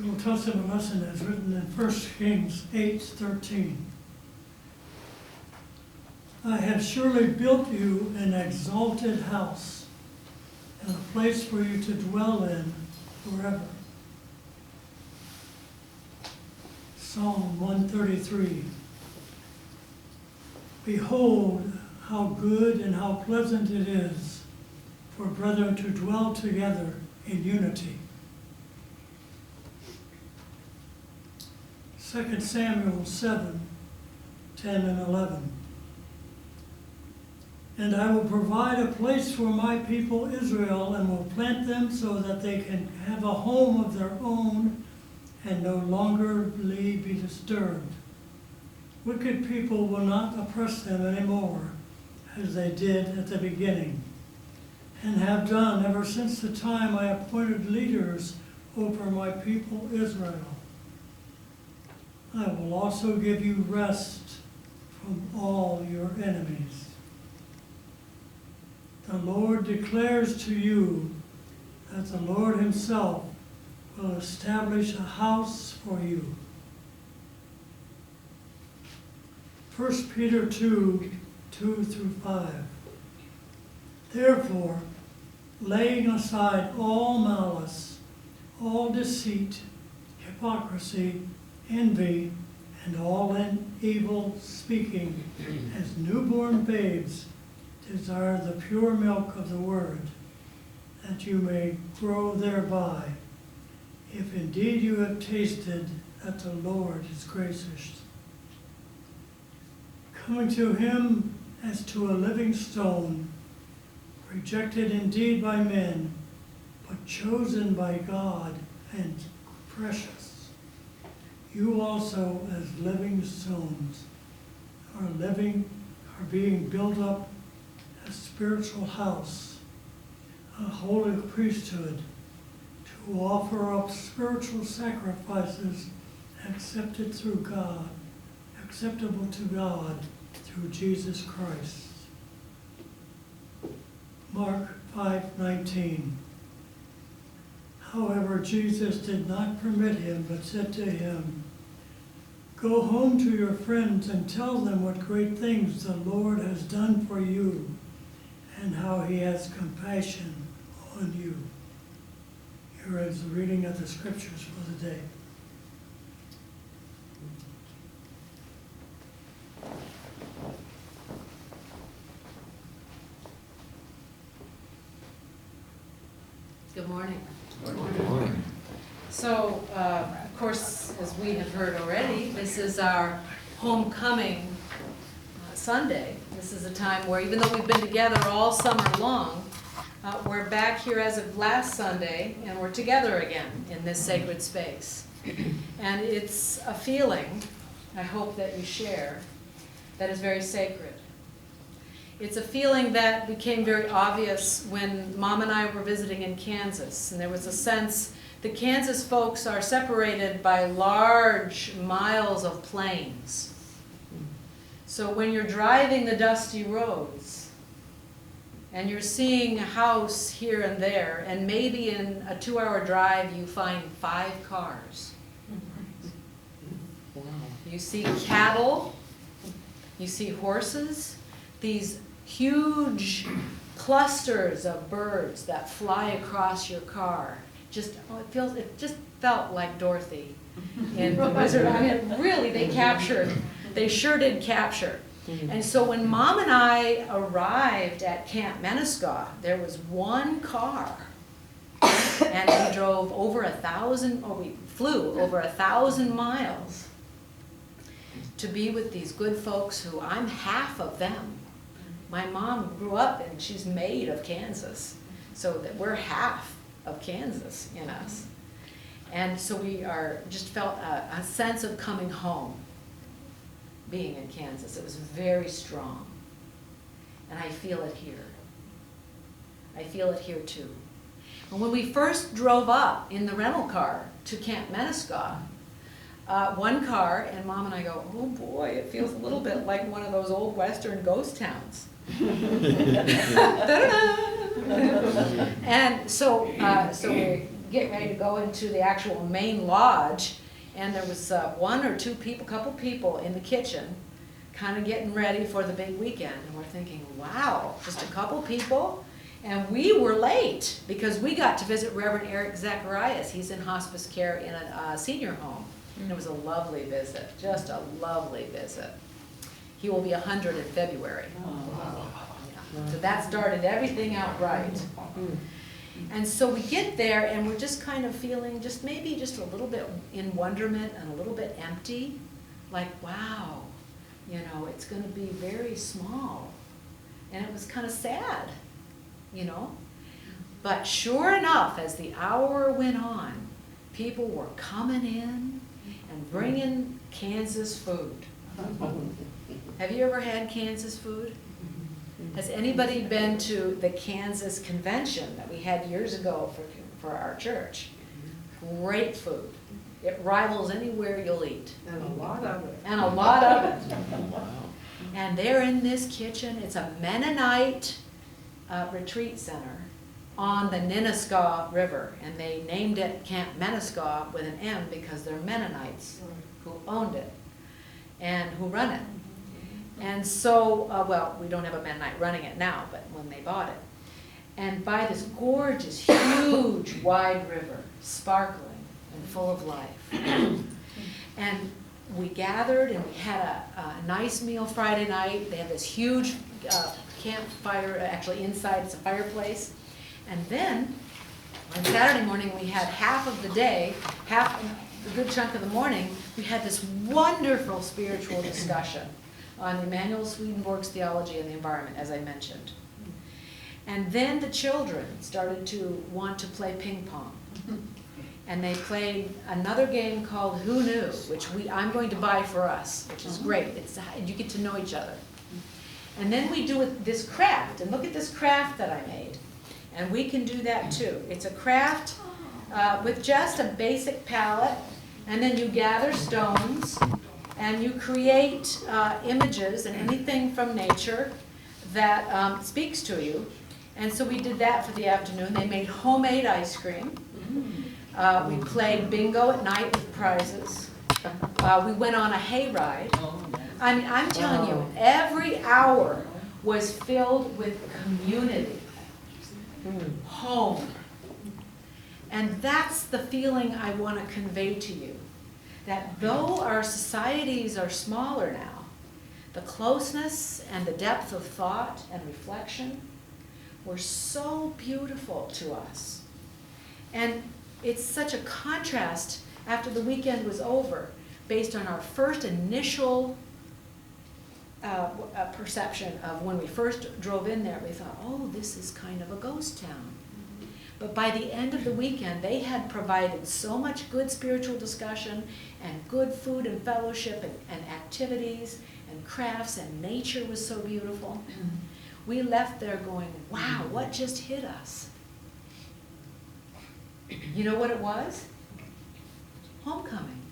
The Old Testament lesson is written in 1 Kings 8:13. I have surely built you an exalted house, and a place for you to dwell in forever. Psalm 133. Behold, how good and how pleasant it is for brethren to dwell together in unity. 2 Samuel 7:10 and 11. And I will provide a place for my people Israel, and will plant them so that they can have a home of their own and no longer be disturbed. Wicked people will not oppress them anymore, as they did at the beginning, and have done ever since the time I appointed leaders over my people Israel. I will also give you rest from all your enemies. The Lord declares to you that the Lord himself will establish a house for you. 1 Peter 2:2-5. Therefore, laying aside all malice, all deceit, hypocrisy, envy, and all evil speaking, as newborn babes, desire the pure milk of the word, that you may grow thereby, if indeed you have tasted that the Lord is gracious. Coming to him as to a living stone, rejected indeed by men, but chosen by God and precious. You also, as living stones, are being built up a spiritual house, a holy priesthood, to offer up spiritual sacrifices acceptable to God through Jesus Christ. Mark 5:19. However, Jesus did not permit him, but said to him, Go home to your friends and tell them what great things the Lord has done for you, and how he has compassion on you. Here is the reading of the scriptures for the day. Good morning. Good morning. So, of course, as we have heard already, this is our homecoming Sunday. This is a time where, even though we've been together all summer long, we're back here as of last Sunday, and we're together again in this sacred space. And it's a feeling, I hope that you share, that is very sacred. It's a feeling that became very obvious when Mom and I were visiting in Kansas, and there was a sense the Kansas folks are separated by large miles of plains. So when you're driving the dusty roads, and you're seeing a house here and there, and maybe in a 2-hour drive you find 5 cars. Wow. You see cattle, you see horses, these huge clusters of birds that fly across your car. It just felt like Dorothy in The Wizard. I mean, really, they sure did capture. And so when Mom and I arrived at Camp Menasca, there was one car, and we drove over 1,000, or we flew over 1,000 miles to be with these good folks who I'm half of them. My mom grew up and she's made of Kansas, so that we're half of Kansas in us. And so we just felt a sense of coming home, being in Kansas. It was very strong. And I feel it here. I feel it here too. And when we first drove up in the rental car to Camp Menasca, one car, and Mom and I go, oh boy, it feels a little bit like one of those old Western ghost towns. And so we get ready to go into the actual main lodge, and there was one or two people, couple people in the kitchen, kind of getting ready for the big weekend. And we're thinking, wow, just a couple people? And we were late because we got to visit Reverend Eric Zacharias. He's in hospice care in a senior home. And it was a lovely visit, just a lovely visit. He will be 100 in February. So that started everything out right. And so we get there and we're just kind of feeling just maybe just a little bit in wonderment and a little bit empty. Like, wow, you know, it's going to be very small. And it was kind of sad, you know. But sure enough, as the hour went on, people were coming in and bringing Kansas food. Have you ever had Kansas food? Has anybody been to the Kansas convention that we had years ago for our church? Great food. It rivals anywhere you'll eat. And a lot of it. And a lot of it. And they're in this kitchen. It's a Mennonite retreat center on the Nenaskaw River. And they named it Camp Menaskaw with an M because they're Mennonites who owned it and who run it. And so, well, we don't have a Mennonite running it now, but when they bought it. And by this gorgeous, huge, wide river, sparkling and full of life. And we gathered and we had a nice meal Friday night. They have this huge campfire, actually inside, it's a fireplace. And then, on Saturday morning, we had half of the day, a good chunk of the morning, we had this wonderful spiritual discussion on Emanuel Swedenborg's theology and the environment, as I mentioned. And then the children started to want to play ping pong. And they played another game called Who Knew, which I'm going to buy for us, which is great. You get to know each other. And then we do this craft, and look at this craft that I made. And we can do that too. It's a craft with just a basic palette, and then you gather stones, and you create images and anything from nature that speaks to you. And so we did that for the afternoon. They made homemade ice cream. We played bingo at night with prizes. We went on a hayride. I mean, I'm telling you, every hour was filled with community, home. And that's the feeling I want to convey to you. That though our societies are smaller now, the closeness and the depth of thought and reflection were so beautiful to us. And it's such a contrast after the weekend was over, based on our first initial perception of when we first drove in there. We thought, oh, this is kind of a ghost town. But by the end of the weekend, they had provided so much good spiritual discussion and good food and fellowship and activities and crafts, and nature was so beautiful. We left there going, wow, what just hit us? You know what it was? Homecoming.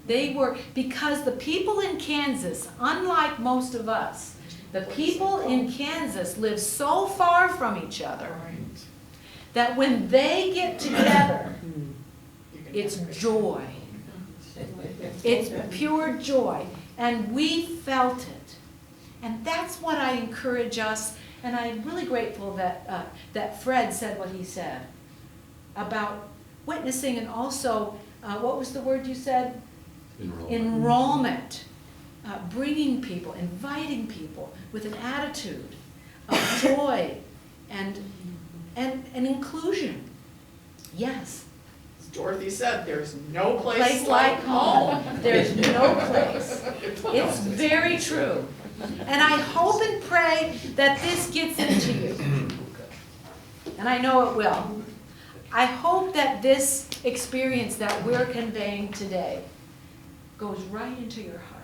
They were, because the people in Kansas, unlike most of us, the people in Kansas live so far from each other that when they get together, it's joy. It's pure joy. And we felt it. And that's what I encourage us, and I'm really grateful that, that Fred said what he said about witnessing, and also, what was the word you said? Enrollment. Bringing people, inviting people with an attitude of joy and inclusion. Yes. As Dorothy said, there's no place like home. There's no place. It's very true. And I hope and pray that this gets into you. And I know it will. I hope that this experience that we're conveying today goes right into your heart.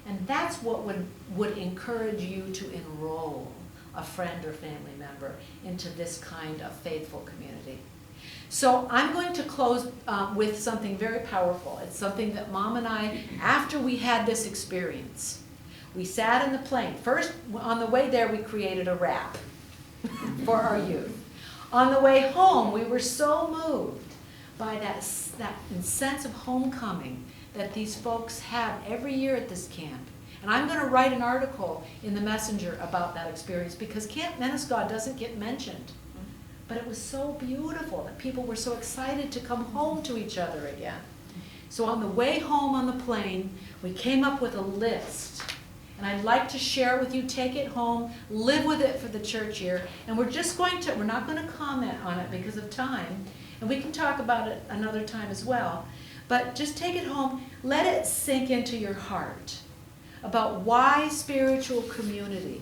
And that's what would encourage you to enroll a friend or family member into this kind of faithful community. So I'm going to close with something very powerful. It's something that Mom and I, after we had this experience, we sat in the plane. First, on the way there, we created a rap for our youth. On the way home, we were so moved by that sense of homecoming that these folks have every year at this camp. And I'm going to write an article in the Messenger about that experience because Camp Menescaut doesn't get mentioned. But it was so beautiful that people were so excited to come home to each other again. So on the way home on the plane, we came up with a list. And I'd like to share it with you, take it home, live with it for the church year. And we're not going to comment on it because of time. And we can talk about it another time as well. But just take it home, let it sink into your heart about why spiritual community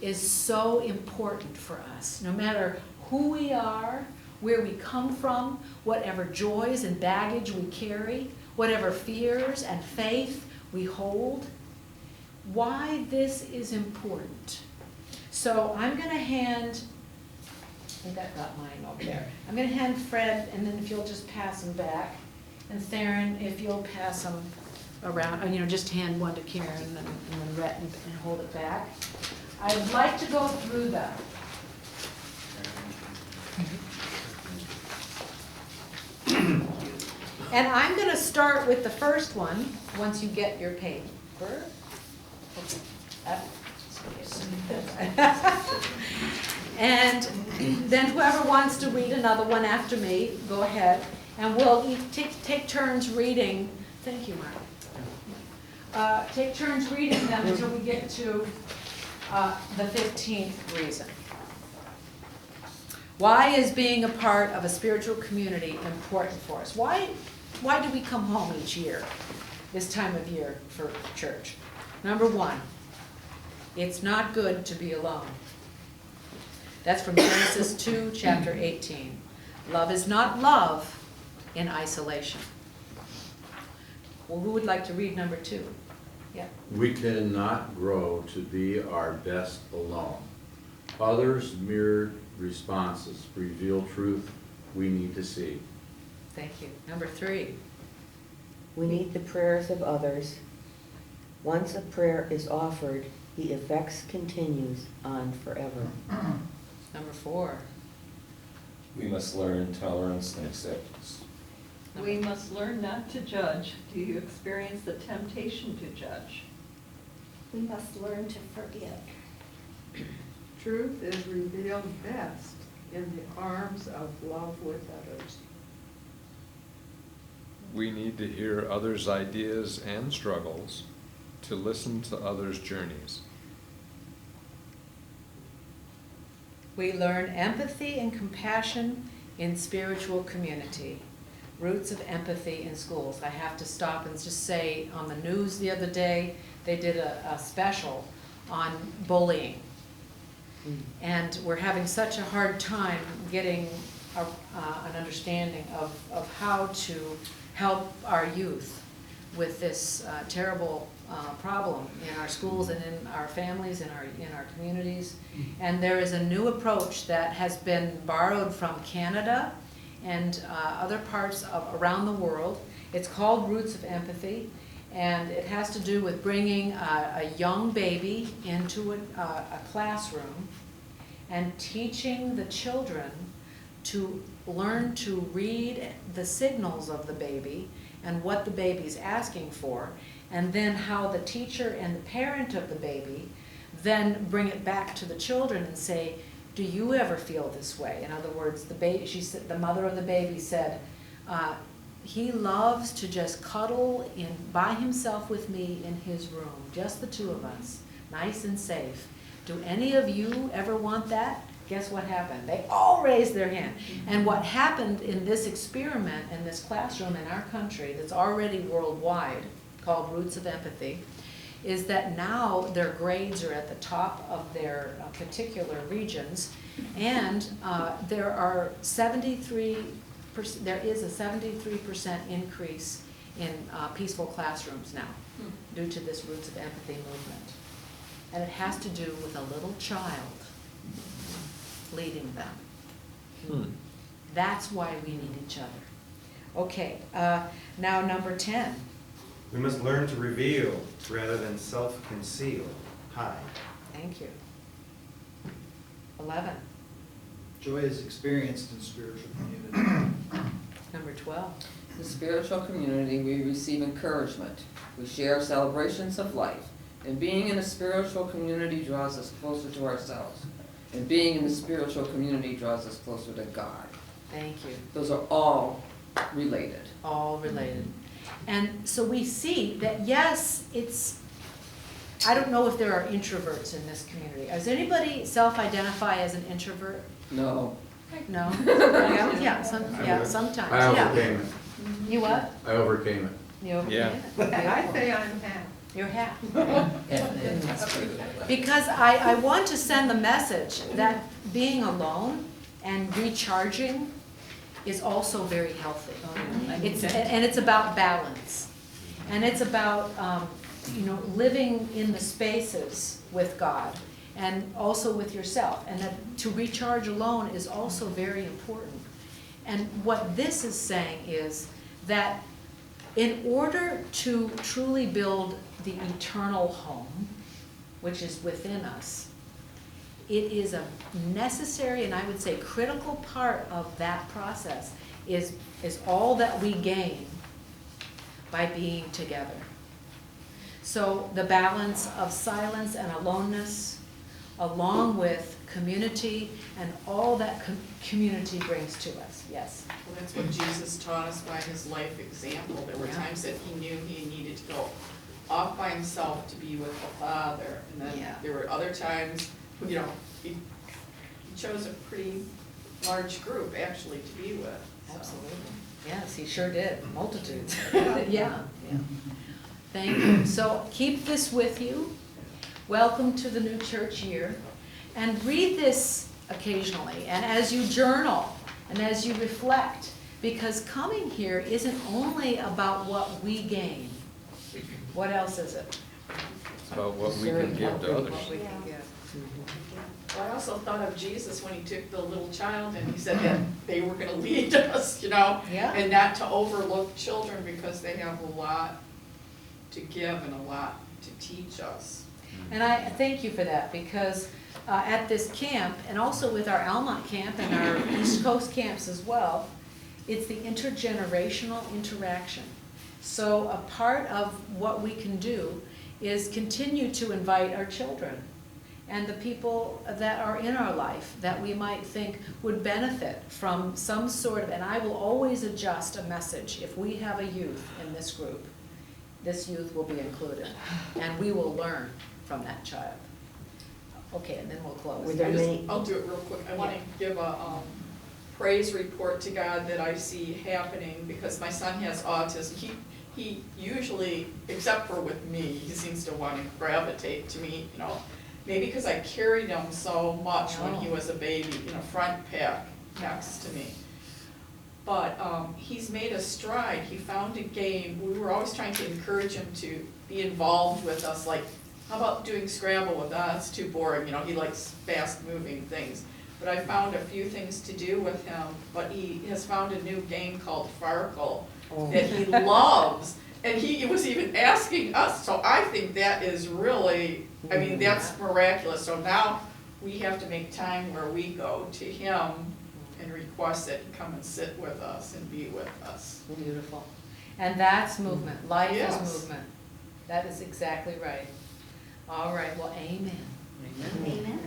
is so important for us. No matter who we are, where we come from, whatever joys and baggage we carry, whatever fears and faith we hold, why this is important. So I'm going to hand, I think I've got mine over there. I'm going to hand Fred, and then if you'll just pass them back. And Theron, if you'll pass them around, just hand one to Karen and then Rhett and hold it back. I'd like to go through them. And I'm going to start with the first one once you get your paper. And then whoever wants to read another one after me, go ahead. And we'll take turns reading. Thank you, Mark. Take turns reading them until we get to the 15th reason. Why is being a part of a spiritual community important for us? Why do we come home each year, this time of year for church? Number one, it's not good to be alone. That's from Genesis 2, chapter 18. Love is not love in isolation. Well, who would like to read number 2? Yeah. We cannot grow to be our best alone. Others' mere responses reveal truth we need to see. Thank you. Number 3. We need the prayers of others. Once a prayer is offered, the effects continues on forever. Number 4. We must learn tolerance and acceptance. We must learn not to judge. Do you experience the temptation to judge? We must learn to forgive. Truth is revealed best in the arms of love with others. We need to hear others' ideas and struggles, to listen to others' journeys. We learn empathy and compassion in spiritual community. Roots of empathy in schools. I have to stop and just say, on the news the other day, they did a special on bullying. And we're having such a hard time getting an understanding of how to help our youth with this terrible problem in our schools and in our families, in our communities. And there is a new approach that has been borrowed from Canada and other parts of around the world. It's called Roots of Empathy, and it has to do with bringing a young baby into a classroom and teaching the children to learn to read the signals of the baby and what the baby's asking for, and then how the teacher and the parent of the baby then bring it back to the children and say, do you ever feel this way? In other words, the mother of the baby said, he loves to just cuddle by himself with me in his room, just the two of us, nice and safe. Do any of you ever want that? Guess what happened? They all raised their hand. And what happened in this experiment in this classroom in our country that's already worldwide, called Roots of Empathy, is that now their grades are at the top of their particular regions, and there is a 73% increase in peaceful classrooms now due to this Roots of Empathy movement. And it has to do with a little child leading them. That's why we need each other. Okay, now number 10. We must learn to reveal rather than self-conceal. Hide. Thank you. 11. joy is experienced in spiritual community. Number 12. In spiritual community, we receive encouragement. We share celebrations of life. And being in a spiritual community draws us closer to ourselves. And being in the spiritual community draws us closer to God. Thank you. Those are all related. All related. And so we see that, yes, I don't know if there are introverts in this community. Does anybody self-identify as an introvert? No. No? Yeah, sometimes, I yeah. overcame it. You what? I overcame it. You overcame Yeah. it? I say I'm half. You're half. And that's true. Because I want to send the message that being alone and recharging is also very healthy. And it's about balance. And it's about, living in the spaces with God and also with yourself. And that to recharge alone is also very important. And what this is saying is that in order to truly build the eternal home, which is within us, it is a necessary and I would say critical part of that process is all that we gain by being together. So the balance of silence and aloneness, along with community and all that community brings to us. Yes? Well, that's what Jesus taught us by his life example. There were times that he knew he needed to go off by himself to be with the Father. And then there were other times, he chose a pretty large group actually to be with. So. Absolutely. Yes, he sure did. Multitudes. Yeah. Thank you. So keep this with you. Welcome to the new church year. And read this occasionally. And as you journal and as you reflect, because coming here isn't only about what we gain. What else is it? It's about what we can give to others. What we can give. Well, I also thought of Jesus when he took the little child and he said that they were going to lead us, Yeah. and not to overlook children because they have a lot to give and a lot to teach us. And I thank you for that, because at this camp, and also with our Almont camp and our East Coast camps as well, it's the intergenerational interaction. So a part of what we can do is continue to invite our children and the people that are in our life that we might think would benefit from some sort of, and I will always adjust a message. If we have a youth in this group, this youth will be included, and we will learn from that child. Okay, and then we'll close. I'll do it real quick. I want to give a praise report to God that I see happening, because my son has autism. He usually, except for with me, he seems to want to gravitate to me, maybe because I carried him so much when he was a baby, front pack next to me. But he's made a stride. He found a game. We were always trying to encourage him to be involved with us, like, how about doing Scrabble with us? It's too boring, he likes fast-moving things. But I found a few things to do with him, but he has found a new game called Farkle that he loves. And he was even asking us, so I think that is really, that's miraculous. So now we have to make time where we go to him and request that he come and sit with us and be with us. Beautiful. And that's movement. Life Yes. is movement. That is exactly right. All right, well, amen. Amen.